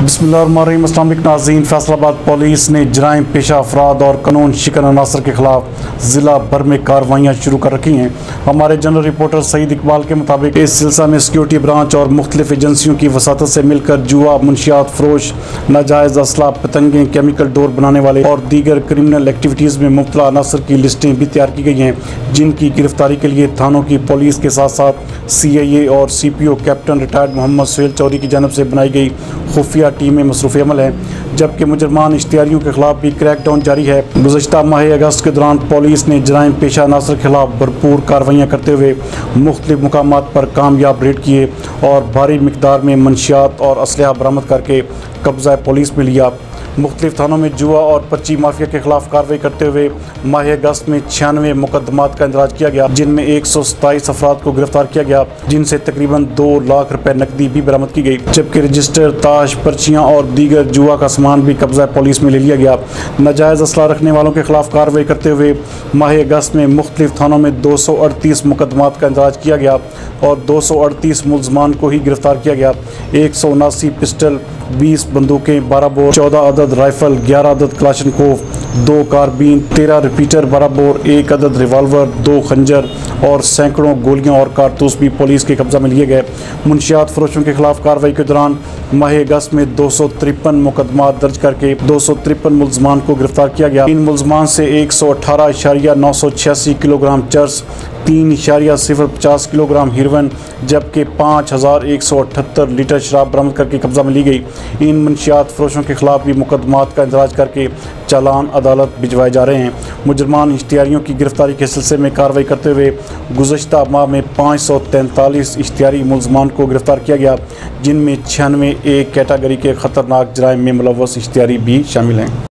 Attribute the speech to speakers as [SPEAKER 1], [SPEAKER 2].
[SPEAKER 1] बिस्मिल्लाहिर्रहमानिर्रहीम। अस्सलाम वालेकुम नाज़रीन, फैसलाबाद पुलिस ने जराइम पेशा अफराद और कानून शिकन अनासर के खिलाफ ज़िला भर में कार्रवाइयाँ शुरू कर रखी हैं। हमारे जनरल रिपोर्टर सईद इकबाल के मुताबिक इस सिलसिले में सिक्योरिटी ब्रांच और मुख्तलिफ एजेंसियों की वसातत से मिलकर जुआ, मुनशियात फरोश, नाजायज़ असला, पतंगें, केमिकल डोर बनाने वाले और दीगर क्रिमिनल एक्टिविटीज़ में मुब्तला अनासर की लिस्टें भी तैयार की गई हैं, जिनकी गिरफ्तारी के लिए थानों की पुलिस के साथ साथ CIA और CPO captain retired Mohammad Suhail Chaudhary की जानब से बनाई गई खुफिया टीमें मसरूफ़ अमल हैं, जबकि मुजरमान इश्तिहारियों के खिलाफ भी क्रैकडाउन जारी है। गुज़श्ता माह अगस्त के दौरान पुलिस ने जराइम पेशा अनासर के खिलाफ भरपूर कार्रवाइयाँ करते हुए मुख्तलिफ मुकामात पर कामयाब रेड किए और भारी मिकदार में मंशियात और असलहा बरामद करके कब्ज़ा पुलिस में लिया। मुख्तलिफ थानों में जुआ और पर्ची माफिया के खिलाफ कार्रवाई करते हुए माह अगस्त में 96 मुकदमात का इंदराज किया गया, जिनमें 127 अफराद को गिरफ्तार किया गया, जिनसे तकरीबन 2 लाख रुपए नकदी भी बरामद की गई, जबकि रजिस्टर, ताश, पर्चियाँ और दीगर जुआ का सामान भी कब्जा पुलिस में ले लिया गया। नाजायज़ असला रखने वालों के खिलाफ कार्रवाई करते हुए माह अगस्त में मुख्तलिफ थानों में 238 मुकदमात का इंदराज किया गया और 238 मुलजमान को ही गिरफ्तार किया गया। 179 पिस्टल, 20 बंदूकें, 12 बोर, 14 अदद राइफल, 11 अदद क्लाशनकोव, 2 कारबीन, 13 रिपीटर 12 बोर, 1 अदद रिवाल्वर, 2 खंजर और सैकड़ों गोलियां और कारतूस भी पुलिस के कब्जा में लिए गए। मुनशियात फरोशों के खिलाफ कार्रवाई के दौरान माह अगस्त में 253 मुकदमात दर्ज करके 253 मुलजमान को गिरफ्तार किया गया। इन मुलजमान से 118.986 किलोग्राम चर्स, 3.050 किलोग्राम हीरोइन, जबकि 5178 लीटर शराब बरामद करके कब्जा में ली गई। इन मंशियात फरोशों के खिलाफ भी मुकदमात का इंदराज करके चालान अदालत भिजवाए जा रहे हैं। मुजरमान इश्तिहारियों की गिरफ्तारी के सिलसिले में कार्रवाई करते हुए गुज़श्ता माह में 543 इश्तिहारी मुलजमान को गिरफ्तार किया गया, जिनमें 96 एक कैटेगरी के ख़तरनाक जराइम में मुलव्वस इश्तिहारी भी शामिल हैं।